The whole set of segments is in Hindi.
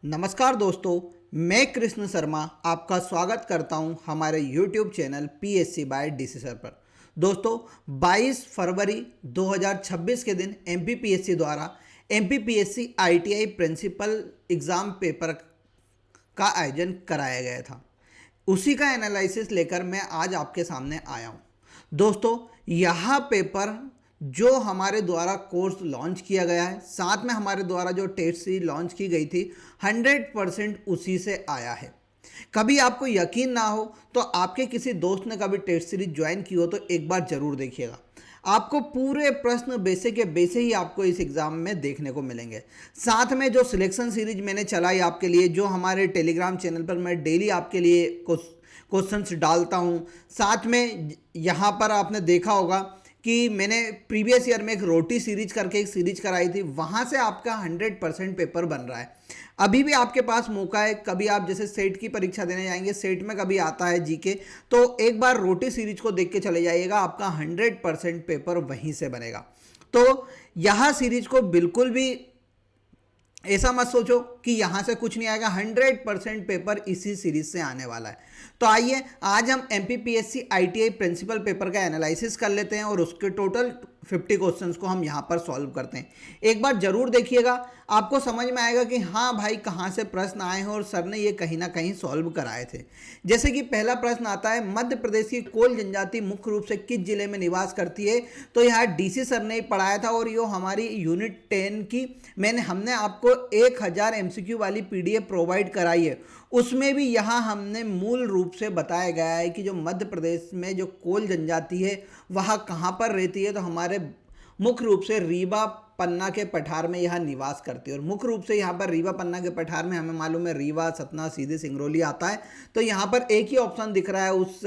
नमस्कार दोस्तों, मैं कृष्ण शर्मा आपका स्वागत करता हूं हमारे YouTube channel PSC by DC sir पर। दोस्तों, 22 फरवरी 2026 के दिन MPPSC द्वारा MPPSC ITI principal exam paper का आयोजन कराया गया था। उसी का एनालिसिस लेकर मैं आज आपके सामने आया हूँ। दोस्तों, यह पेपर जो हमारे द्वारा कोर्स लॉन्च किया गया है, साथ में हमारे द्वारा जो टेस्ट सीरीज लॉन्च की गई थी, 100% उसी से आया है। कभी आपको यकीन ना हो तो आपके किसी दोस्त ने कभी टेस्ट सीरीज ज्वाइन की हो तो एक बार जरूर देखिएगा। आपको पूरे प्रश्न बेसे के बेसे ही आपको इस एग्जाम में देखने को मिलेंगे। साथ में जो सिलेक्शन सीरीज मैंने चलाई आपके लिए, जो हमारे टेलीग्राम चैनल पर मैं डेली आपके लिए क्वेश्चंस डालता हूँ, साथ में यहाँ पर आपने देखा होगा कि मैंने प्रीवियस ईयर में एक रोटी सीरीज करके एक सीरीज कराई थी, वहाँ से आपका 100% पेपर बन रहा है। अभी भी आपके पास मौका है, कभी आप जैसे सेट की परीक्षा देने जाएंगे, सेट में कभी आता है जीके, तो एक बार रोटी सीरीज को देख के चले जाइएगा, आपका 100% पेपर वहीं से बनेगा। तो यह सीरीज को बिल्कुल भी ऐसा मत सोचो कि यहाँ से कुछ नहीं आएगा, 100% पेपर इसी सीरीज से आने वाला है। तो आइए आज हम MPPSC ITI प्रिंसिपल पेपर का एनालिसिस कर लेते हैं और उसके टोटल 50 क्वेश्चंस को हम यहाँ पर सॉल्व करते हैं। एक बार जरूर देखिएगा, आपको समझ में आएगा कि हाँ भाई कहाँ से प्रश्न आए हैं और सर ने ये कहीं ना कहीं सॉल्व कराए थे। जैसे कि पहला प्रश्न आता है, मध्य प्रदेश की कोल जनजाति मुख्य रूप से किस जिले में निवास करती है? तो यहाँ DC सर ने पढ़ाया था और ये हमारी यूनिट 10 की हमने आपको 1000 MCQ वाली PDF प्रोवाइड कराई है। उसमें भी यहाँ हमने मूल रूप से बताया गया है कि जो मध्य प्रदेश में जो कोल जनजाति है वह कहाँ पर रहती है। तो हमारे मुख्य रूप से रीवा पन्ना के पठार में यह निवास करती है। और मुख्य रूप से यहाँ पर रीवा पन्ना के पठार में हमें मालूम है रीवा, सतना, सीधी, सिंगरौली आता है। तो यहाँ पर एक ही ऑप्शन दिख रहा है उस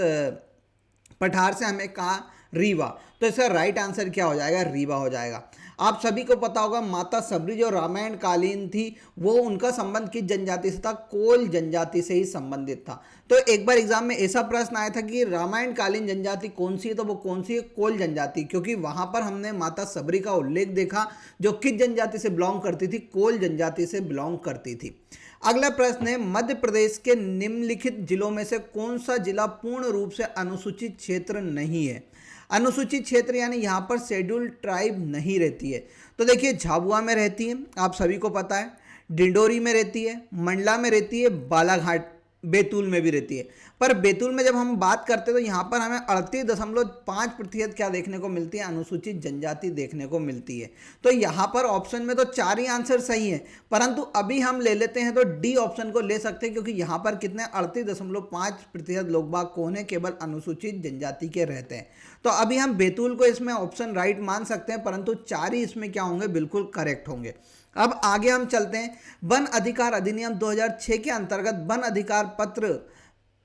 पठार से, हमें कहा रीवा, तो इसका राइट आंसर क्या हो जाएगा? रीवा हो जाएगा। आप सभी को पता होगा माता सबरी जो रामायण कालीन थी वो उनका संबंध किस जनजाति से था? कोल जनजाति से ही संबंधित था। तो एक बार एग्जाम में ऐसा प्रश्न आया था कि रामायण कालीन जनजाति कौन सी है? तो वो कौन सी है? कोल जनजाति, क्योंकि वहां पर हमने माता सबरी का उल्लेख देखा जो किस जनजाति से बिलोंग करती थी? कोल जनजाति से बिलोंग करती थी। अगला प्रश्न है, मध्य प्रदेश के निम्नलिखित जिलों में से कौन सा जिला पूर्ण रूप से अनुसूचित क्षेत्र नहीं है? अनुसूचित क्षेत्र यानी यहाँ पर शेड्यूल्ड ट्राइब नहीं रहती है। तो देखिए, झाबुआ में रहती है, आप सभी को पता है, डिंडोरी में रहती है, मंडला में रहती है, बालाघाट बैतूल में भी रहती है। पर बैतूल में जब हम बात करते हैं तो यहाँ पर हमें 38.5% क्या देखने को मिलती है? अनुसूचित जनजाति देखने को मिलती है। तो यहाँ पर ऑप्शन में तो 4 ही आंसर सही है, परंतु अभी हम ले लेते हैं तो डी ऑप्शन को ले सकते हैं, क्योंकि यहाँ पर कितने 38.5% लोग बाग कौन है? केवल अनुसूचित जनजाति के रहते हैं। तो अभी हम बैतूल को इसमें ऑप्शन राइट मान सकते हैं, परंतु 4 ही इसमें क्या होंगे? बिल्कुल करेक्ट होंगे। अब आगे हम चलते हैं, वन अधिकार अधिनियम 2006 के अंतर्गत वन अधिकार पत्र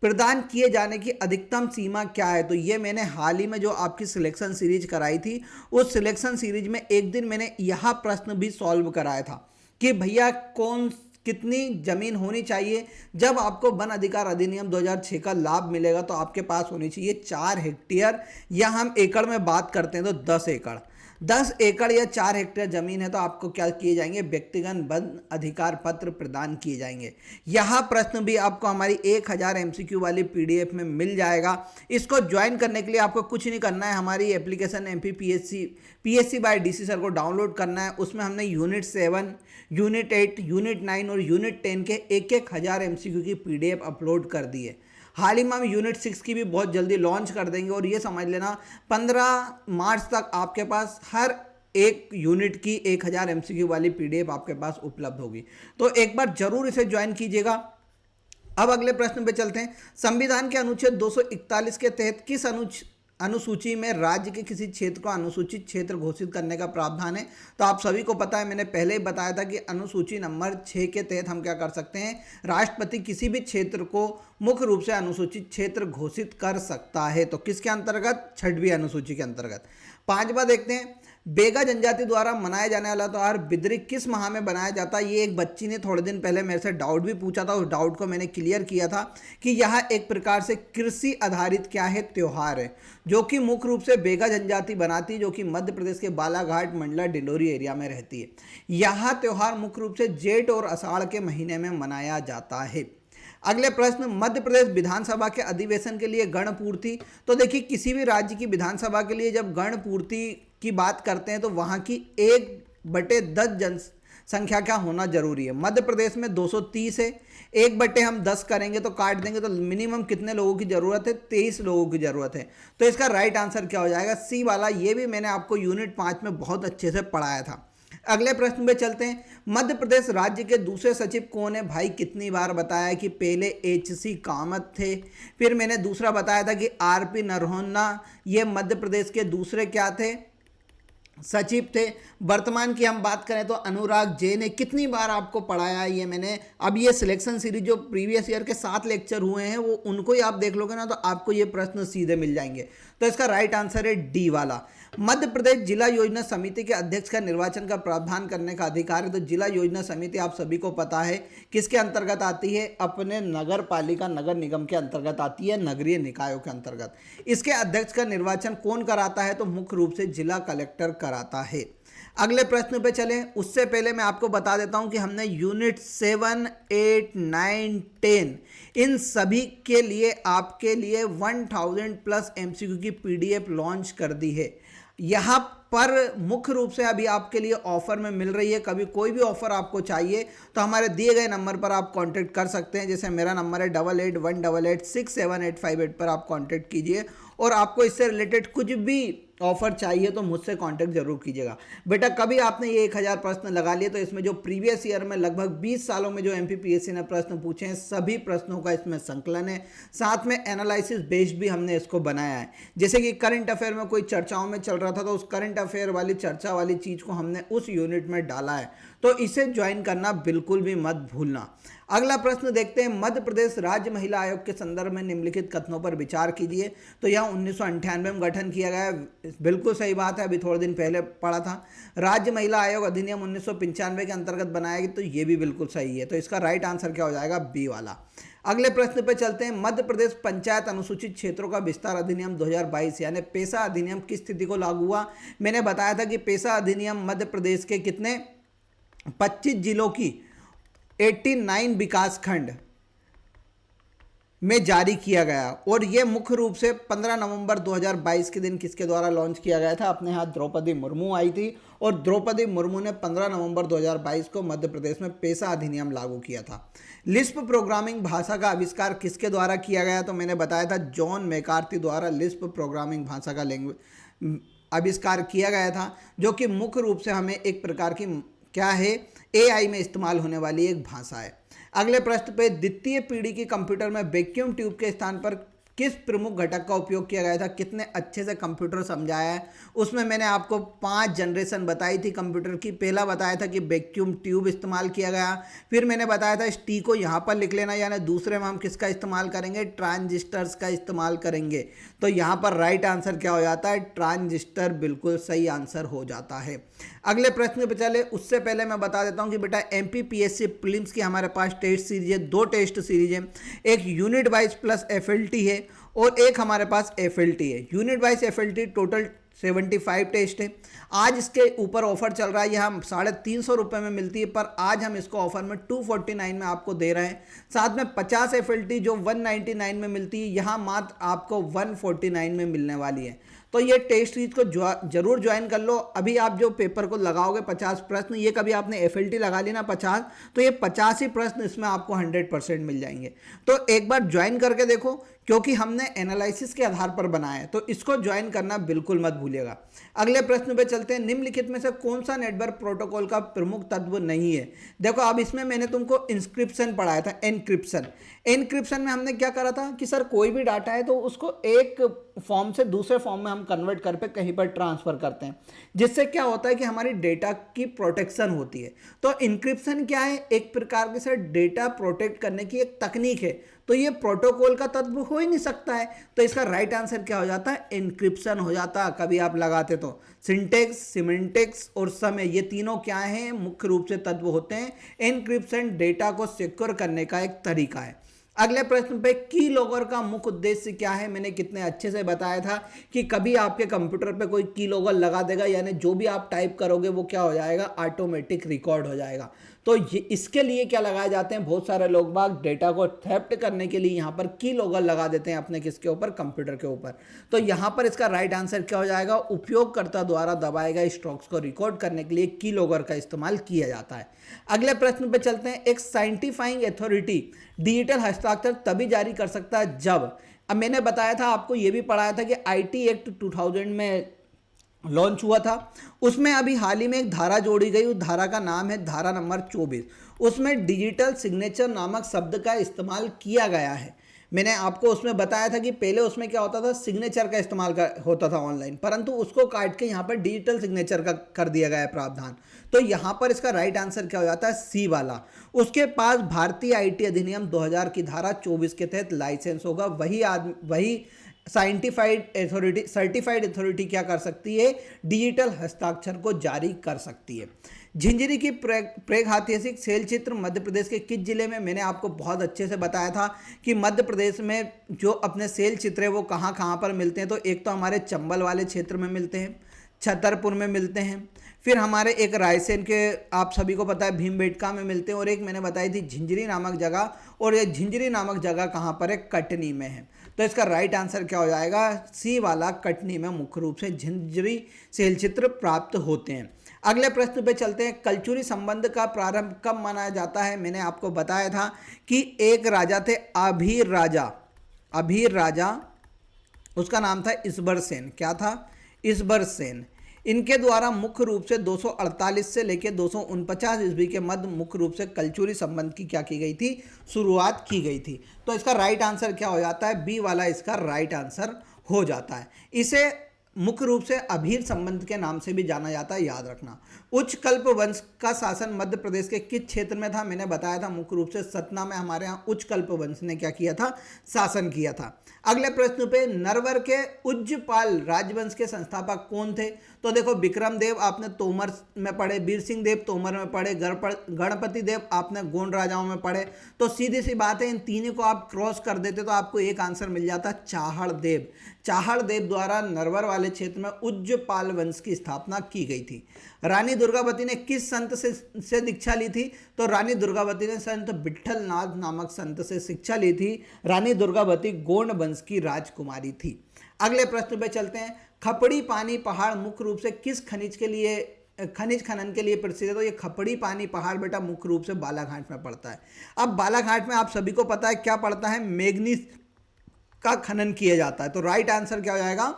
प्रदान किए जाने की अधिकतम सीमा क्या है? तो ये मैंने हाल ही में जो आपकी सिलेक्शन सीरीज कराई थी, उस सिलेक्शन सीरीज में एक दिन मैंने यह प्रश्न भी सॉल्व कराया था कि भैया कितनी जमीन होनी चाहिए जब आपको वन अधिकार अधिनियम 2006 का लाभ मिलेगा? तो आपके पास होनी चाहिए 4 हेक्टेयर, या हम एकड़ में बात करते हैं तो 10 एकड़। 10 एकड़ या 4 हेक्टेयर जमीन है तो आपको क्या किए जाएंगे? व्यक्तिगत वन अधिकार पत्र प्रदान किए जाएंगे। यह प्रश्न भी आपको हमारी 1000 MCQ वाली PDF में मिल जाएगा। इसको ज्वाइन करने के लिए आपको कुछ नहीं करना है, हमारी application MPPSC by DC sir को डाउनलोड करना है। उसमें हमने यूनिट 7, यूनिट 8, यूनिट 9 और यूनिट 10 के 1000 MCQ की PDF अपलोड कर दी है। हाल ही में हम यूनिट 6 की भी बहुत जल्दी लॉन्च कर देंगे और ये समझ लेना 15 मार्च तक आपके पास हर एक यूनिट की 1000 MCQ वाली PDF आपके पास उपलब्ध होगी। तो एक बार जरूर इसे ज्वाइन कीजिएगा। अब अगले प्रश्न पे चलते हैं, संविधान के अनुच्छेद 241 के तहत किस अनुसूची में राज्य के किसी क्षेत्र को अनुसूचित क्षेत्र घोषित करने का प्रावधान है? तो आप सभी को पता है, मैंने पहले ही बताया था कि अनुसूची नंबर 6 के तहत हम क्या कर सकते हैं? राष्ट्रपति किसी भी क्षेत्र को मुख्य रूप से अनुसूचित क्षेत्र घोषित कर सकता है। तो किसके अंतर्गत? 6वीं अनुसूची के अंतर्गत। 5वां देखते हैं, बेगा जनजाति द्वारा मनाया जाने वाला त्योहार बिदरी किस माह में बनाया जाता है? ये एक बच्ची ने थोड़े दिन पहले मेरे से डाउट भी पूछा था, उस डाउट को मैंने क्लियर किया था कि यह एक प्रकार से कृषि आधारित क्या है, त्योहार है, जो कि मुख्य रूप से बेगा जनजाति बनाती है, जो कि मध्य प्रदेश के बालाघाट, मंडला, डिंडोरी एरिया में रहती है। यह त्योहार मुख्य रूप से जेठ और आषाढ़ के महीने में मनाया जाता है। अगले प्रश्न, मध्य प्रदेश विधानसभा के अधिवेशन के लिए गण पूर्ति। तो देखिए, किसी भी राज्य की विधानसभा के लिए जब गण पूर्ति की बात करते हैं तो वहां की 1/10 जनसंख्या क्या होना जरूरी है। मध्य प्रदेश में 230 है, 1/10 हम 10 करेंगे तो काट देंगे तो मिनिमम कितने लोगों की जरूरत है? 23 लोगों की जरूरत है। तो इसका राइट आंसर क्या हो जाएगा? सी वाला। ये भी मैंने आपको यूनिट 5 में बहुत अच्छे से पढ़ाया था। अगले प्रश्न पे चलते हैं। मध्य प्रदेश राज्य के दूसरे सचिव कौन है? भाई कितनी बार बताया कि पहले HC कामत थे, फिर मैंने दूसरा बताया था कि RP नरहोन्ना, ये मध्य प्रदेश के दूसरे क्या थे? सचिव थे। वर्तमान की हम बात करें तो अनुराग जैन है। कितनी बार आपको पढ़ाया है ये मैंने। अब ये सिलेक्शन सीरीज जो प्रीवियस ईयर के 7 लेक्चर हुए हैं वो उनको ही आप देख लोगे ना तो आपको ये प्रश्न सीधे मिल जाएंगे। तो इसका राइट आंसर है डी वाला। मध्य प्रदेश जिला योजना समिति के अध्यक्ष का निर्वाचन का प्रावधान करने का अधिकार है। तो जिला योजना समिति आप सभी को पता है किसके अंतर्गत आती है? अपने नगर पालिका, नगर निगम के अंतर्गत आती है, नगरीय निकायों के अंतर्गत। इसके अध्यक्ष का निर्वाचन कौन कराता है? तो मुख्य रूप से जिला कलेक्टर कराता है। अगले प्रश्न पे चलें, उससे पहले मैं आपको बता देता हूं कि हमने यूनिट 7, 8, 9, 10 इन सभी के लिए आपके लिए 1000+ MCQ की PDF लॉन्च कर दी है। यहाँ पर मुख्य रूप से अभी आपके लिए ऑफर में मिल रही है। कभी कोई भी ऑफर आपको चाहिए तो हमारे दिए गए नंबर पर आप कांटेक्ट कर सकते हैं। जैसे मेरा नंबर है 8818867858 पर आप कांटेक्ट कीजिए और आपको इससे रिलेटेड कुछ भी ऑफर चाहिए तो मुझसे कांटेक्ट जरूर कीजिएगा। बेटा कभी आपने ये 1000 प्रश्न लगा लिए तो इसमें जो प्रीवियस ईयर में लगभग 20 सालों में जो MPPSC ने प्रश्न पूछे हैं सभी प्रश्नों का इसमें संकलन है, साथ में एनालिसिस बेस्ड भी हमने इसको बनाया है। जैसे कि करंट अफेयर में कोई चर्चाओं में चल रहा था तो उस करंट अफेयर वाली चर्चा वाली चीज को हमने उस यूनिट में डाला है, तो इसे ज्वाइन करना बिल्कुल भी मत भूलना। अगला प्रश्न देखते हैं, मध्य प्रदेश राज्य महिला आयोग के संदर्भ में निम्नलिखित कथनों पर विचार कीजिए। तो यह 1998 में गठन किया गया है, बिल्कुल सही बात है, अभी थोड़े दिन पहले पढ़ा था। राज्य महिला आयोग अधिनियम 1995 के अंतर्गत बनाया गया, तो ये भी बिल्कुल सही है। तो इसका राइट आंसर क्या हो जाएगा? बी वाला। अगले प्रश्न पर चलते हैं, मध्य प्रदेश पंचायत अनुसूचित क्षेत्रों का विस्तार अधिनियम 2022 यानी पेशा अधिनियम किस स्थिति को लागू हुआ? मैंने बताया था कि पेशा अधिनियम मध्य प्रदेश के कितने 25 जिलों की 89 विकास खंड में जारी किया गया और यह मुख्य रूप से 15 नवंबर 2022 के दिन किसके द्वारा लॉन्च किया गया था? अपने हाथ द्रौपदी मुर्मू आई थी और द्रौपदी मुर्मू ने 15 नवंबर 2022 को मध्य प्रदेश में पेशा अधिनियम लागू किया था। लिस्प प्रोग्रामिंग भाषा का आविष्कार किसके द्वारा किया गया? तो मैंने बताया था जॉन मैकार्थी द्वारा लिस्प प्रोग्रामिंग भाषा का आविष्कार किया गया था, जो कि मुख्य रूप से हमें एक प्रकार की क्या है, AI में इस्तेमाल होने वाली एक भाषा है। अगले प्रश्न पे, द्वितीय पीढ़ी की कंप्यूटर में वैक्यूम ट्यूब के स्थान पर किस प्रमुख घटक का उपयोग किया गया था? कितने अच्छे से कंप्यूटर समझाया है। उसमें मैंने आपको 5 जनरेशन बताई थी कंप्यूटर की। पहला बताया था कि वैक्यूम ट्यूब इस्तेमाल किया गया, फिर मैंने बताया था इस टी को यहाँ पर लिख लेना, यानी दूसरे में हम किसका इस्तेमाल करेंगे? ट्रांजिस्टर्स का इस्तेमाल करेंगे। तो यहाँ पर राइट आंसर क्या हो जाता है? ट्रांजिस्टर बिल्कुल सही आंसर हो जाता है। अगले प्रश्न पे चले, उससे पहले मैं बता देता हूँ कि बेटा MPPSC प्रीलिम्स की हमारे पास टेस्ट सीरीज है, 2 टेस्ट सीरीज है, एक यूनिट वाइज प्लस FLT है और एक हमारे पास FLT है। Unit wise FLT total 75 test है। आज इसके ऊपर ऑफर चल रहा है, यह हम 350 रुपये में मिलती है, पर आज हम इसको ऑफर में 249 में आपको दे रहे हैं। साथ में 50 FLT जो 199 में मिलती है, यहाँ मात्र आपको 149 में मिलने वाली है। तो ये टेस्ट सीरीज को जरूर ज्वाइन कर लो। अभी आप जो पेपर को लगाओगे 50 प्रश्न, ये कभी आपने FLT लगा ली ना 50, तो ये 50 ही प्रश्न इसमें आपको 100% मिल जाएंगे। तो एक बार ज्वाइन करके देखो, क्योंकि हमने एनालिसिस के आधार पर बनाया है, तो इसको ज्वाइन करना बिल्कुल मत भूलिएगा। अगले प्रश्न पे चलते हैं, निम्नलिखित में से कौन सा नेटवर्क प्रोटोकॉल का प्रमुख तत्व नहीं है? देखो अब इसमें मैंने तुमको इंस्क्रिप्शन पढ़ाया था, एनक्रिप्शन में हमने क्या करा था कि सर कोई भी डाटा है तो उसको एक फॉर्म से दूसरे फॉर्म में हम कन्वर्ट कर पे कहीं पर ट्रांसफर करते हैं, जिससे क्या होता है कि हमारी डेटा की प्रोटेक्शन होती है। तो इंक्रिप्शन क्या है? एक प्रकार के सर डेटा प्रोटेक्ट करने की एक तकनीक है। तो ये प्रोटोकॉल का तत्व हो ही नहीं सकता है। तो इसका राइट आंसर क्या हो जाता है, एन्क्रिप्शन हो जाता है। कभी आप लगाते तो सिंटेक्स, सिमेंटिक्स और समय, ये तीनों क्या हैं, मुख्य रूप से तत्व होते हैं। एन्क्रिप्शन डेटा को सिक्योर करने का एक तरीका है। अगले प्रश्न पे, की लॉगर का मुख्य उद्देश्य क्या है। मैंने कितने अच्छे से बताया था कि कभी आपके कंप्यूटर पे कोई की लॉगर लगा देगा, यानी जो भी आप टाइप करोगे वो क्या हो जाएगा, ऑटोमेटिक रिकॉर्ड हो जाएगा। तो ये इसके लिए क्या लगाए जाते हैं, बहुत सारे लोग बाग डेटा को थेफ्ट करने के लिए यहाँ पर की लॉगर लगा देते हैं अपने किसके ऊपर, कंप्यूटर के ऊपर। तो यहाँ पर इसका राइट आंसर क्या हो जाएगा, उपयोगकर्ता द्वारा दबाए गए स्ट्रोक्स को रिकॉर्ड करने के लिए की लॉगर का इस्तेमाल किया जाता है। अगले प्रश्न पे चलते हैं। एक साइंटिफाइंग अथॉरिटी डिजिटल हस्ताक्षर तभी जारी कर सकता है जब, अब मैंने बताया था आपको, ये भी पढ़ाया था कि आईटी एक्ट 2000 में लॉन्च हुआ था। उसमें अभी हाल ही में एक धारा जोड़ी गई, उस धारा का नाम है धारा नंबर 24। उसमें डिजिटल सिग्नेचर नामक शब्द का इस्तेमाल किया गया है। मैंने आपको उसमें बताया था कि पहले उसमें क्या होता था, सिग्नेचर का इस्तेमाल होता था ऑनलाइन, परंतु उसको काट के यहाँ पर डिजिटल सिग्नेचर का कर दिया गया है प्रावधान। तो यहाँ पर इसका राइट आंसर क्या हो जाता है, सी वाला। उसके पास भारतीय आईटी अधिनियम 2000 की धारा 24 के तहत लाइसेंस होगा, वही सर्टिफाइड अथॉरिटी क्या कर सकती है, डिजिटल हस्ताक्षर को जारी कर सकती है। झिंझरी की प्रागैतिहासिक शैल चित्र मध्य प्रदेश के किस जिले में, मैंने आपको बहुत अच्छे से बताया था कि मध्य प्रदेश में जो अपने शैल चित्र है वो कहाँ कहाँ पर मिलते हैं। तो एक तो हमारे चंबल वाले क्षेत्र में मिलते हैं, छतरपुर में मिलते हैं, फिर हमारे एक रायसेन के आप सभी को पता है भीमबेटका में मिलते हैं, और एक मैंने बताई थी झिंझरी नामक जगह, और ये झिंझरी नामक जगह कहाँ पर है, कटनी में है। तो इसका राइट आंसर क्या हो जाएगा, सी वाला, कटनी में मुख्य रूप से झिंझरी शैल चित्र प्राप्त होते हैं। अगले प्रश्न पे चलते हैं। कलचुरी संबंध का प्रारंभ कब मनाया जाता है। मैंने आपको बताया था कि एक राजा थे, अभीर राजा, उसका नाम था ईश्वर सेन। क्या था, ईश्वर सेन। इनके द्वारा मुख्य रूप से 248 से लेकर 249 ईस्वी के मध्य मुख्य रूप से कलचुरी संबंध की क्या की गई थी, शुरुआत की गई थी। तो इसका राइट आंसर क्या हो जाता है, बी वाला इसका राइट आंसर हो जाता है। इसे मुख्य रूप से अभीर संबंध के नाम से भी जाना जाता है, याद रखना। उच्च कल्प वंश का शासन मध्य प्रदेश के किस क्षेत्र में था, मैंने बताया था मुख्य रूप से सतना में हमारे यहाँ उच्च कल्प वंश ने क्या किया था, शासन किया था। अगले प्रश्न पे, नरवर के उज्जपाल राजवंश के संस्थापक कौन थे। तो देखो, विक्रम देव आपने तोमर में पढ़े, वीर सिंह देव तोमर में पढ़े, गणपति देव आपने गोंड राजाओं में पढ़े। तो सीधी सी बात है, इन तीनों को आप क्रॉस कर देते तो आपको एक आंसर मिल जाता, चाहड़ देव। चाहड़ देव द्वारा नरवर वाले क्षेत्र में उज्जपाल वंश की स्थापना की गई थी। रानी दुर्गावती ने किस संत से दीक्षा ली थी। तो रानी दुर्गावती ने संत विट्ठल नाथ नामक संत से शिक्षा ली थी। रानी दुर्गावती गोंड वंश की राजकुमारी थी। अगले प्रश्न पे चलते हैं। खपड़ी पानी पहाड़ मुख्य रूप से किस खनिज खनन के लिए प्रसिद्ध है। तो ये खपड़ी पानी पहाड़ बेटा मुख्य रूप से बालाघाट में पड़ता है। अब बालाघाट में आप सभी को पता है क्या पड़ता है, मैग्नीज का खनन किया जाता है। तो राइट आंसर क्या हो जाएगा,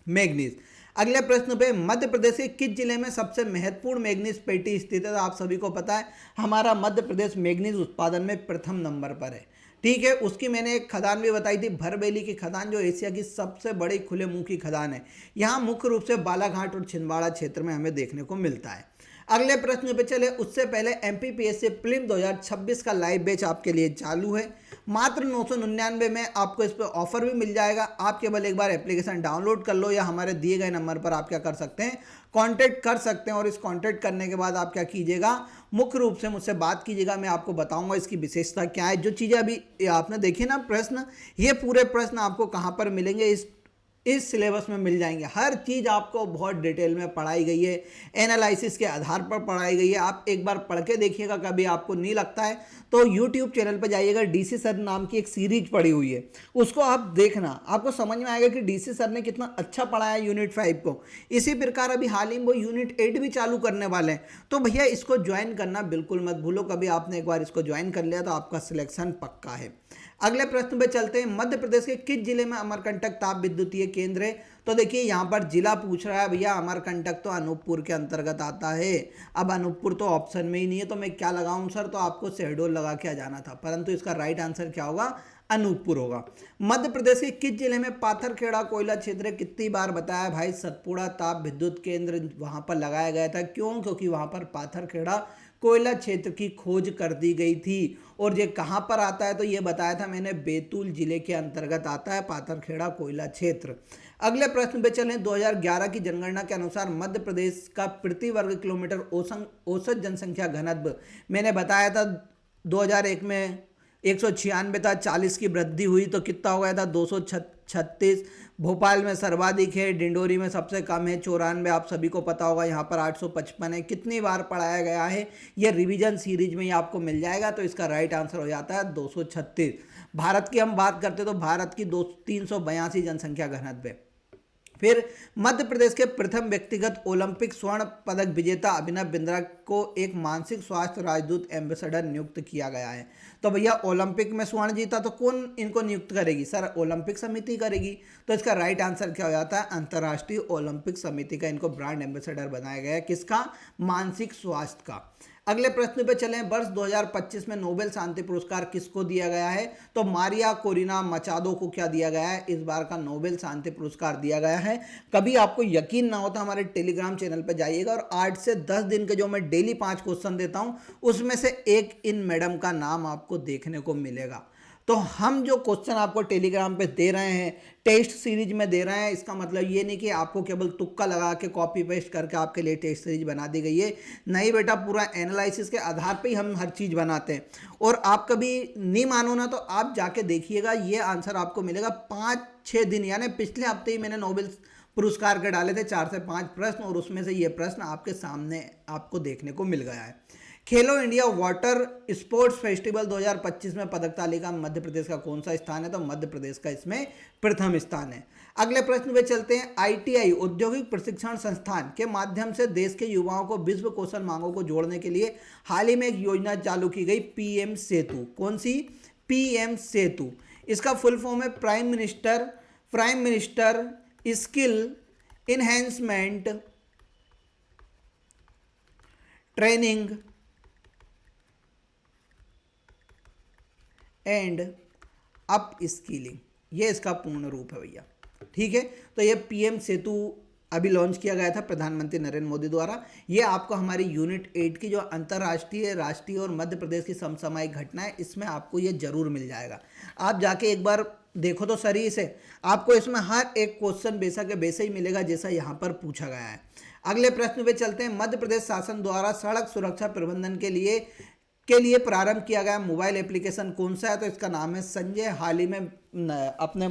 मैग्नीज। अगले प्रश्न पे, मध्य प्रदेश के किस जिले में सबसे महत्वपूर्ण मैग्नीज पेटी स्थित है। तो आप सभी को पता है हमारा मध्य प्रदेश मैग्नीज उत्पादन में प्रथम नंबर पर है। ठीक है, उसकी मैंने एक खदान भी बताई थी, भरबेली की खदान, जो एशिया की सबसे बड़ी खुले मुंह की खदान है। यहाँ मुख्य रूप से बालाघाट और छिंदवाड़ा क्षेत्र में हमें देखने को मिलता है। अगले प्रश्न पे चले, उससे पहले एमपीपीएससी प्रीलिम 2026 का लाइव बैच आपके लिए चालू है। मात्र 999 में आपको इस पर ऑफर भी मिल जाएगा। आप केवल एक बार एप्लीकेशन डाउनलोड कर लो, या हमारे दिए गए नंबर पर आप क्या कर सकते हैं, कांटेक्ट कर सकते हैं। और इस कांटेक्ट करने के बाद आप क्या कीजिएगा, मुख्य रूप से मुझसे बात कीजिएगा। मैं आपको बताऊंगा इसकी विशेषता क्या है। जो चीज़ें अभी आपने देखी ना प्रश्न, ये पूरे प्रश्न आपको कहाँ पर मिलेंगे, इस सिलेबस में मिल जाएंगे। हर चीज़ आपको बहुत डिटेल में पढ़ाई गई है, एनालिसिस के आधार पर पढ़ाई गई है। आप एक बार पढ़ के देखिएगा, कभी आपको नहीं लगता है तो यूट्यूब चैनल पर जाइएगा, डीसी सर नाम की एक सीरीज पड़ी हुई है, उसको आप देखना, आपको समझ में आएगा कि डीसी सर ने कितना अच्छा पढ़ाया यूनिट 5 को। इसी प्रकार अभी हाल ही में वो यूनिट 8 भी चालू करने वाले हैं। तो भैया इसको ज्वाइन करना बिल्कुल मत भूलो। कभी आपने एक बार इसको ज्वाइन कर लिया तो आपका सिलेक्शन पक्का है। अगले प्रश्न पे चलते हैं। मध्य प्रदेश के किस जिले में अमरकंटक ताप विद्युतीय केंद्र है। तो देखिए यहाँ पर जिला पूछ रहा है भैया, अमरकंटक तो अनूपपुर के अंतर्गत आता है। अब अनूपपुर तो ऑप्शन में ही नहीं है, तो मैं क्या लगाऊं सर, तो आपको शहडोल लगा के आ जाना था, परंतु इसका राइट आंसर क्या होगा, अनूपपुर होगा। मध्य प्रदेश के किस जिले में पाथरखेड़ा कोयला क्षेत्र, कितनी बार बताया भाई, सतपुड़ा ताप विद्युत केंद्र वहां पर लगाया गया था। क्यों, क्योंकि वहां पर पाथरखेड़ा कोयला क्षेत्र की खोज कर दी गई थी। और ये कहाँ पर आता है, तो ये बताया था मैंने, बैतूल जिले के अंतर्गत आता है पाथरखेड़ा कोयला क्षेत्र। अगले प्रश्न पे चलें। 2011 की जनगणना के अनुसार मध्य प्रदेश का प्रति वर्ग किलोमीटर औसत जनसंख्या घनत्व मैंने बताया था 2001 में 196 था, 40 की वृद्धि हुई तो कितना हो गया था 236। भोपाल में सर्वाधिक है, डिंडोरी में सबसे कम है 94, आप सभी को पता होगा, यहाँ पर 855 है। कितनी बार पढ़ाया गया है, ये रिवीजन सीरीज में ही आपको मिल जाएगा। तो इसका राइट आंसर हो जाता है 236। भारत की हम बात करते तो भारत की 382 जनसंख्या घनत्व है। फिर मध्य प्रदेश के प्रथम व्यक्तिगत ओलंपिक स्वर्ण पदक विजेता अभिनव बिंद्रा को एक मानसिक स्वास्थ्य राजदूत एम्बेसडर नियुक्त किया गया है। तो भैया ओलंपिक में स्वर्ण जीता तो कौन इनको नियुक्त करेगी, सर ओलंपिक समिति करेगी। तो इसका राइट आंसर क्या हो जाता है, अंतर्राष्ट्रीय ओलंपिक समिति का इनको ब्रांड एम्बेसडर बनाया गया है। किसका, मानसिक स्वास्थ्य का। अगले प्रश्न पे चलें। वर्ष 2025 में नोबेल शांति पुरस्कार किसको दिया गया है, तो मारिया कोरिना मचादो को क्या दिया गया है, इस बार का नोबेल शांति पुरस्कार दिया गया है। कभी आपको यकीन ना हो तो हमारे टेलीग्राम चैनल पर जाइएगा और 8 से 10 दिन के जो मैं डेली 5 क्वेश्चन देता हूं उसमें से एक इन मैडम का नाम आपको देखने को मिलेगा। तो हम जो क्वेश्चन आपको टेलीग्राम पे दे रहे हैं, टेस्ट सीरीज में दे रहे हैं, इसका मतलब ये नहीं कि आपको केवल तुक्का लगा के कॉपी पेस्ट करके आपके लिए टेस्ट सीरीज बना दी गई है। नहीं बेटा, पूरा एनालिसिस के आधार पे ही हम हर चीज़ बनाते हैं। और आप कभी नहीं मानो ना तो आप जाके देखिएगा, ये आंसर आपको मिलेगा 5-6 दिन, यानी पिछले हफ्ते ही मैंने नोबेल पुरस्कार के डाले थे 4 से 5 प्रश्न, और उसमें से ये प्रश्न आपके सामने आपको देखने को मिल गया है। खेलो इंडिया वाटर स्पोर्ट्स फेस्टिवल 2025 में पदक तालिका में मध्य प्रदेश का कौन सा स्थान है, तो मध्य प्रदेश का इसमें प्रथम स्थान है। अगले प्रश्न पे चलते हैं। आईटीआई औद्योगिक प्रशिक्षण संस्थान के माध्यम से देश के युवाओं को विश्व कौशल मांगों को जोड़ने के लिए हाल ही में एक योजना चालू की गई, पीएम सेतु। कौन सी, पीएम सेतु। इसका फुल फॉर्म है prime minister skill enhancement training and up skilling, ये इसका पूर्ण रूप है भैया। ठीक है, तो ये पीएम सेतु अभी लॉन्च किया गया था प्रधानमंत्री नरेंद्र मोदी द्वारा। ये आपको हमारी यूनिट 8 की जो अंतर्राष्ट्रीय, राष्ट्रीय और मध्य प्रदेश की समसामयिक घटनाएं, इसमें आपको ये जरूर मिल जाएगा। आप जाके एक बार देखो तो सही से, आपको इसमें हर एक क्वेश्चन बेसा के वैसे ही मिलेगा जैसा यहाँ पर पूछा गया है। अगले प्रश्न पे चलते हैं। मध्य प्रदेश शासन द्वारा सड़क सुरक्षा प्रबंधन के लिए प्रारंभ किया गया मोबाइल एप्लीकेशन कौन सा है, तो इसका नाम है संजय। हाल ही में अपने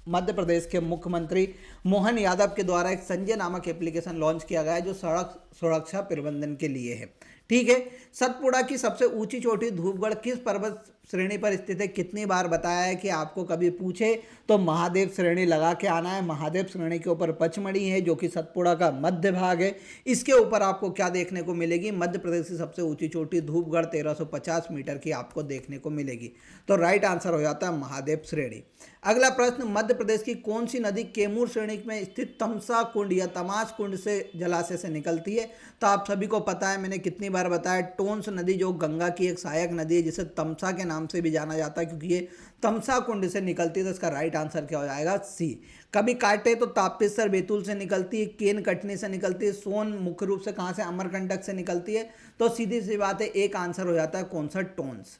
मध्य प्रदेश के मुख्यमंत्री मोहन यादव के द्वारा एक संजय नामक एप्लीकेशन लॉन्च किया गया है जो सड़क सुरक्षा प्रबंधन के लिए है। ठीक है, सतपुड़ा की सबसे ऊंची चोटी धूपगढ़ किस पर्वत श्रेणी पर स्थित है। कितनी बार बताया है कि आपको कभी पूछे तो महादेव श्रेणी लगा के आना है। महादेव श्रेणी के ऊपर पचमढ़ी है जो कि सतपुड़ा का मध्य भाग है। इसके ऊपर आपको क्या देखने को मिलेगी, मध्य प्रदेश की सबसे ऊंची चोटी धूपगढ़ 1350 मीटर की आपको देखने को मिलेगी। तो राइट आंसर हो जाता है महादेव श्रेणी। अगला प्रश्न, मध्य प्रदेश की कौन सी नदी कैमूर श्रेणी में स्थित तमसा कुंड या तमास कुंड से जलाशय से निकलती है, तो आप सभी को पता है, मैंने कितनी बार बताया, टोंस नदी जो गंगा की एक सहायक नदी है जिसे तमसा के नाम से भी जाना जाता है क्योंकि ये तमसा कुंड से निकलती है। तो इसका राइट आंसर क्या हो जाएगा, सी। कभी काटे तो ताप्तेश्वर बैतूल से निकलती है, केन कटनी से निकलती है, सोन मुख्य रूप से कहाँ से, अमरकंटक से निकलती है। तो सीधी सी बात है, एक आंसर हो जाता है कौन सा, टोंस।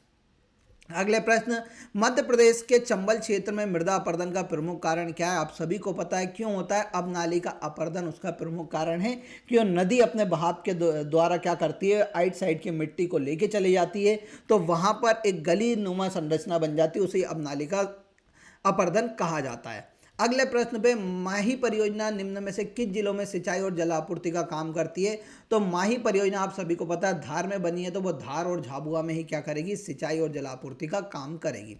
अगले प्रश्न, मध्य प्रदेश के चंबल क्षेत्र में मृदा अपरदन का प्रमुख कारण क्या है। आप सभी को पता है क्यों होता है, अब नाली का अपरदन उसका प्रमुख कारण है। क्यों, नदी अपने बहाव के द्वारा क्या करती है, आइट साइड की मिट्टी को लेके चली जाती है, तो वहां पर एक गली नुमा संरचना बन जाती है, उसे अब नाली का अपरदन कहा जाता है। अगले प्रश्न पे, माही परियोजना निम्न में से किस जिलों में सिंचाई और जल आपूर्ति का काम करती है। तो माही परियोजना आप सभी को पता है धार में बनी है, तो वो धार और झाबुआ में ही क्या करेगी, सिंचाई और जल आपूर्ति का काम करेगी।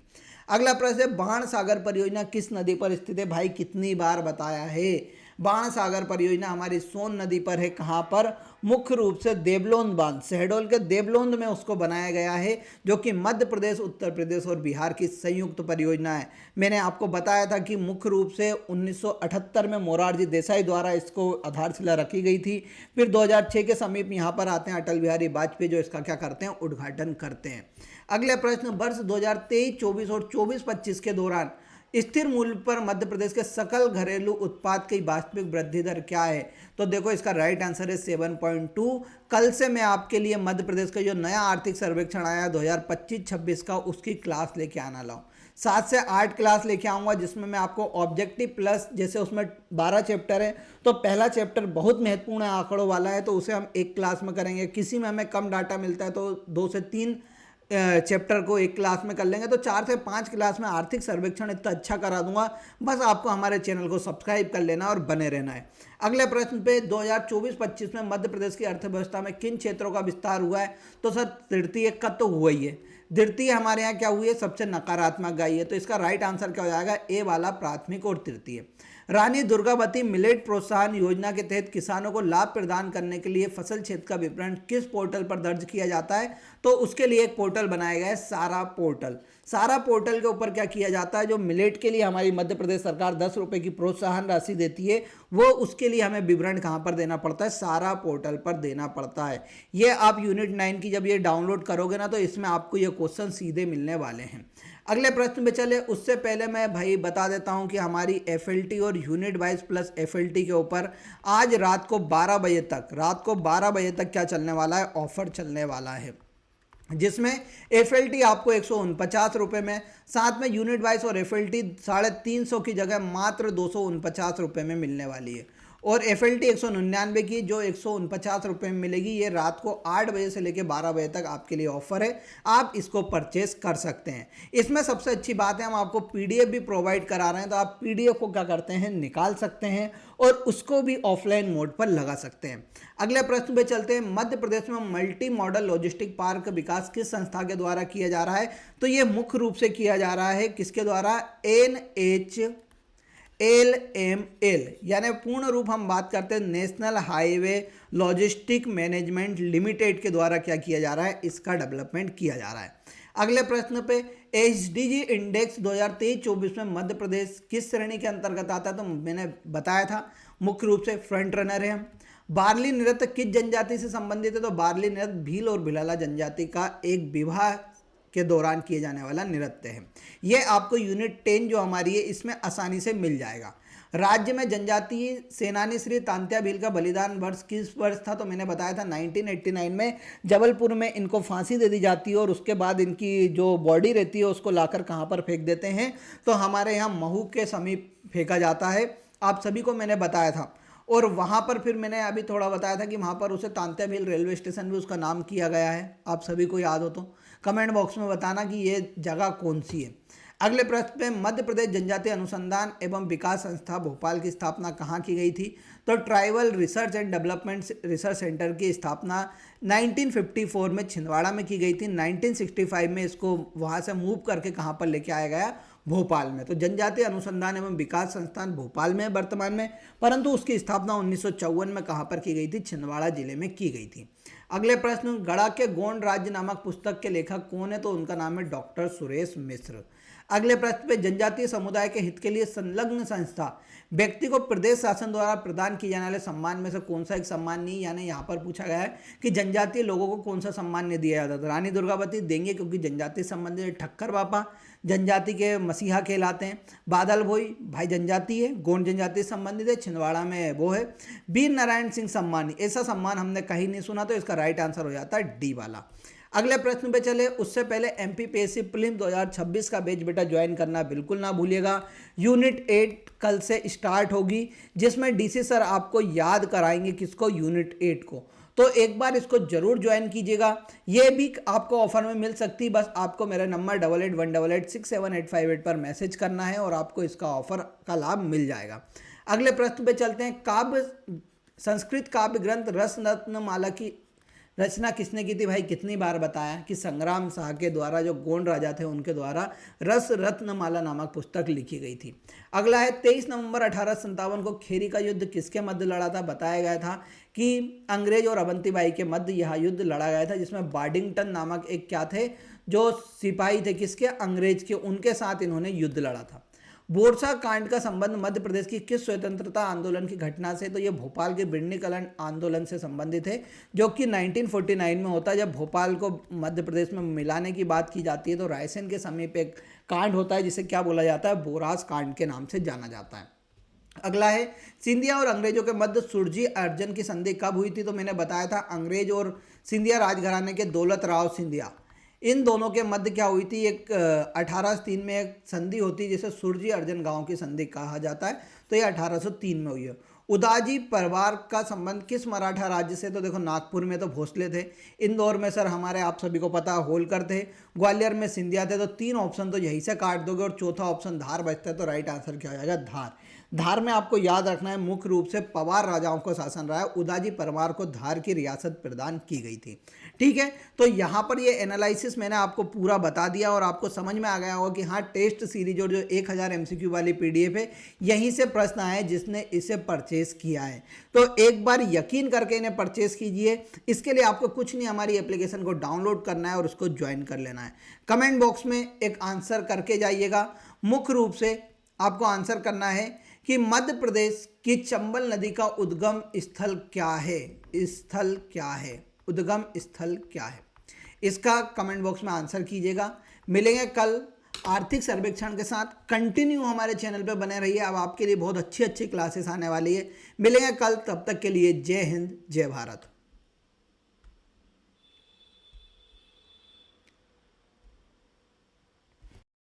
अगला प्रश्न है, बाण सागर परियोजना किस नदी पर स्थित है। भाई कितनी बार बताया है, बाण सागर परियोजना हमारी सोन नदी पर है। कहाँ पर, मुख्य रूप से देवलोंद बांध, शहडोल के देवलोंद में उसको बनाया गया है, जो कि मध्य प्रदेश, उत्तर प्रदेश और बिहार की संयुक्त परियोजना है। मैंने आपको बताया था कि मुख्य रूप से 1978 में मोरारजी देसाई द्वारा इसको आधारशिला रखी गई थी। फिर 2006 के समीप यहाँ पर आते हैं अटल बिहारी वाजपेयी, जो इसका क्या करते हैं, उद्घाटन करते हैं। अगले प्रश्न, वर्ष 2023-24 और 24-25 के दौरान स्थिर मूल्य पर मध्य प्रदेश के सकल घरेलू उत्पाद की वास्तविक वृद्धि दर क्या है? तो देखो इसका राइट आंसर है 7.2। कल से मैं आपके लिए मध्य प्रदेश का जो नया आर्थिक सर्वेक्षण आया 2025-26 का, उसकी क्लास लेके आना लाऊं। 7 से 8 क्लास लेके आऊँगा जिसमें मैं आपको ऑब्जेक्टिव प्लस, जैसे उसमें 12 चैप्टर है तो पहला चैप्टर बहुत महत्वपूर्ण है, आंकड़ों वाला है, तो उसे हम एक क्लास में करेंगे। किसी में हमें कम डाटा मिलता है तो 2 से 3 चैप्टर को एक क्लास में कर लेंगे। तो 4 से 5 क्लास में आर्थिक सर्वेक्षण इतना अच्छा करा दूंगा, बस आपको हमारे चैनल को सब्सक्राइब कर लेना और बने रहना है। अगले प्रश्न पे 2024-25 में मध्य प्रदेश की अर्थव्यवस्था में किन क्षेत्रों का विस्तार हुआ है? तो सर तृतीय का तो हुआ ही है। द्वितीय हमारे यहाँ क्या हुई है? सबसे नकारात्मक आई है। तो इसका राइट आंसर क्या हो जाएगा? ए वाला प्राथमिक और तृतीय। रानी दुर्गावती मिलेट प्रोत्साहन योजना के तहत किसानों को लाभ प्रदान करने के लिए फसल क्षेत्र का विवरण किस पोर्टल पर दर्ज किया जाता है? तो उसके लिए एक पोर्टल बनाया गया है, सारा पोर्टल। सारा पोर्टल के ऊपर क्या किया जाता है? जो मिलेट के लिए हमारी मध्य प्रदेश सरकार 10 रुपये की प्रोत्साहन राशि देती है, वो उसके लिए हमें विवरण कहाँ पर देना पड़ता है? सारा पोर्टल पर देना पड़ता है। ये आप यूनिट 9 की जब ये डाउनलोड करोगे ना, तो इसमें आपको ये क्वेश्चन सीधे मिलने वाले हैं। अगले प्रश्न पे चले, उससे पहले मैं भाई बता देता हूं कि हमारी एफएलटी और यूनिट वाइज प्लस एफएलटी के ऊपर आज रात को 12 बजे तक क्या चलने वाला है? ऑफर चलने वाला है, जिसमें एफएलटी आपको 149 रुपये में, साथ में यूनिट वाइज और एफएलटी 350 की जगह मात्र 249 रुपये में मिलने वाली है। और एफएलटी 199 की जो 149 रुपये में मिलेगी, ये रात को 8 बजे से लेकर 12 बजे तक आपके लिए ऑफर है, आप इसको परचेस कर सकते हैं। इसमें सबसे अच्छी बात है हम आपको पीडीएफ भी प्रोवाइड करा रहे हैं, तो आप पीडीएफ को क्या करते हैं? निकाल सकते हैं और उसको भी ऑफलाइन मोड पर लगा सकते हैं। अगले प्रश्न पे चलते हैं, मध्य प्रदेश में मल्टी मॉडल लॉजिस्टिक पार्क का विकास किस संस्था के द्वारा किया जा रहा है? तो ये मुख्य रूप से किया जा रहा है किसके द्वारा? NHLML, यानी पूर्ण रूप हम बात करते हैं national highway logistic management limited के द्वारा क्या किया जा रहा है? इसका डेवलपमेंट किया जा रहा है। अगले प्रश्न पे, एचडीजी इंडेक्स 2023-24 में मध्य प्रदेश किस श्रेणी के अंतर्गत आता है? तो मैंने बताया था मुख्य रूप से फ्रंट रनर है हम। बार्ली नृत्य किस जनजाति से संबंधित है? तो बार्ली नृत्य भील और भिलाला जनजाति का एक विवाह के दौरान किए जाने वाला नृत्य है। यह आपको यूनिट 10 जो हमारी है इसमें आसानी से मिल जाएगा। राज्य में जनजातीय सेनानी श्री तांत्या भील का बलिदान वर्ष किस वर्ष था? तो मैंने बताया था 1989 में जबलपुर में इनको फांसी दे दी जाती है और उसके बाद इनकी जो बॉडी रहती है उसको लाकर कहाँ पर फेंक देते हैं? तो हमारे यहाँ महू के समीप फेंका जाता है, आप सभी को मैंने बताया था। और वहाँ पर फिर मैंने अभी थोड़ा बताया था कि वहाँ पर उसे तांत्या भील रेलवे स्टेशन भी उसका नाम किया गया है। आप सभी को याद हो तो कमेंट बॉक्स में बताना कि ये जगह कौन सी है। अगले प्रश्न पे, मध्य प्रदेश जनजातीय अनुसंधान एवं विकास संस्था भोपाल की स्थापना कहाँ की गई थी? तो tribal research and development research centre की स्थापना 1954 में छिंदवाड़ा में की गई थी। 1965 में इसको वहाँ से मूव करके कहाँ पर लेके आया गया? भोपाल में। तो जनजातीय अनुसंधान एवं विकास संस्थान भोपाल में है वर्तमान में, परंतु उसकी स्थापना 1954 में कहाँ पर की गई थी? छिंदवाड़ा जिले में की गई थी। अगले प्रश्न, गड़ा के गोंड राज्य नामक पुस्तक के लेखक कौन है? तो उनका नाम है डॉक्टर सुरेश मिश्र। अगले प्रश्न पे, जनजातीय समुदाय के हित के लिए संलग्न संस्था व्यक्ति को प्रदेश शासन द्वारा प्रदान किए जाने वाले सम्मान में से कौन सा एक सम्मान नहीं? यानी यहाँ पर पूछा गया है कि जनजातीय लोगों को कौन सा सम्मान नहीं दिया जाता? तो रानी दुर्गावती देंगे क्योंकि जनजातीय संबंधित, ठक्कर बापा जनजाति के मसीहा कहलाते हैं, बादल भोई भाई जनजाति है, गोंड जनजाति संबंधित है, छिंदवाड़ा में वो है, वीर नारायण सिंह सम्मान, ऐसा सम्मान हमने कहीं नहीं सुना, तो इसका राइट आंसर हो जाता है डी वाला। अगले प्रश्न पे चले, उससे पहले एमपीपीएससी प्रीलिम्स 2026 का बैच बेटा ज्वाइन करना बिल्कुल ना भूलिएगा। यूनिट 8 कल से स्टार्ट होगी, जिसमें डीसी सर आपको याद कराएंगे किसको? यूनिट 8 को। तो एक बार इसको जरूर ज्वाइन कीजिएगा। ये भी आपको ऑफर में मिल सकती है, बस आपको मेरा नंबर 8818867858 पर मैसेज करना है और आपको इसका ऑफर का लाभ मिल जाएगा। अगले प्रश्न पे चलते हैं, संस्कृत काव्य ग्रंथ रस रत्नमाला की रचना किसने की थी? भाई कितनी बार बताया कि संग्राम शाह के द्वारा, जो गोंड राजा थे उनके द्वारा रस रत्नमाला नामक पुस्तक लिखी गई थी। अगला है 23 नवंबर 1857 को खेरी का युद्ध किसके मध्य लड़ा था? बताया गया था कि अंग्रेज और अवंतीबाई के मध्य यह युद्ध लड़ा गया था, जिसमें बार्डिंगटन नामक एक क्या थे जो सिपाही थे किसके? अंग्रेज के, उनके साथ इन्होंने युद्ध लड़ा था। बोरसा कांड का संबंध मध्य प्रदेश की किस स्वतंत्रता आंदोलन की घटना से? तो ये भोपाल के बिडनीकरण आंदोलन से संबंधित है, जो कि 1949 में होता है। जब भोपाल को मध्य प्रदेश में मिलाने की बात की जाती है तो रायसेन के समीप एक कांड होता है जिसे क्या बोला जाता है? बोरास कांड के नाम से जाना जाता है। अगला है, सिंधिया और अंग्रेजों के मध्य सुरजी अर्जन की संधि कब हुई थी? तो मैंने बताया था, अंग्रेज और सिंधिया राजघराने के दौलत राव सिंधिया, इन दोनों के मध्य क्या हुई थी? एक 1803 में एक संधि होती है जिसे सुरजी अर्जन गांव की संधि कहा जाता है। तो ये 1803 में हुई है। उदाजी परिवार का संबंध किस मराठा राज्य से? तो देखो, नागपुर में तो भोसले थे, इंदौर में सर हमारे आप सभी को पता होलकर थे, ग्वालियर में सिंधिया थे। तो 3 ऑप्शन तो यहीं से काट दोगे और चौथा ऑप्शन धार बचता है। तो राइट आंसर क्या हो जाएगा? धार। धार में आपको याद रखना है, मुख्य रूप से पवार राजाओं का शासन रहा है। उदाजी परिवार को धार की रियासत प्रदान की गई थी। ठीक है, तो यहाँ पर ये एनालिसिस मैंने आपको पूरा बता दिया और आपको समझ में आ गया होगा कि हाँ, टेस्ट सीरीज और जो 1000 MCQ वाली PDF है, यहीं से प्रश्न आए जिसने इसे परचेज किया है। तो एक बार यकीन करके इन्हें परचेज कीजिए। इसके लिए आपको कुछ नहीं, हमारी एप्लीकेशन को डाउनलोड करना है और उसको ज्वाइन कर लेना है। कमेंट बॉक्स में एक आंसर करके जाइएगा। मुख्य रूप से आपको आंसर करना है कि मध्य प्रदेश की चंबल नदी का उद्गम स्थल क्या है? स्थल क्या है? उद्गम स्थल क्या है? इसका कमेंट बॉक्स में आंसर कीजिएगा। मिलेंगे कल आर्थिक सर्वेक्षण के साथ। कंटिन्यू हमारे चैनल पे बने रहिए, अब आपके लिए बहुत अच्छी अच्छी क्लासेस आने वाली है। मिलेंगे कल, तब तक के लिए जय हिंद, जय भारत।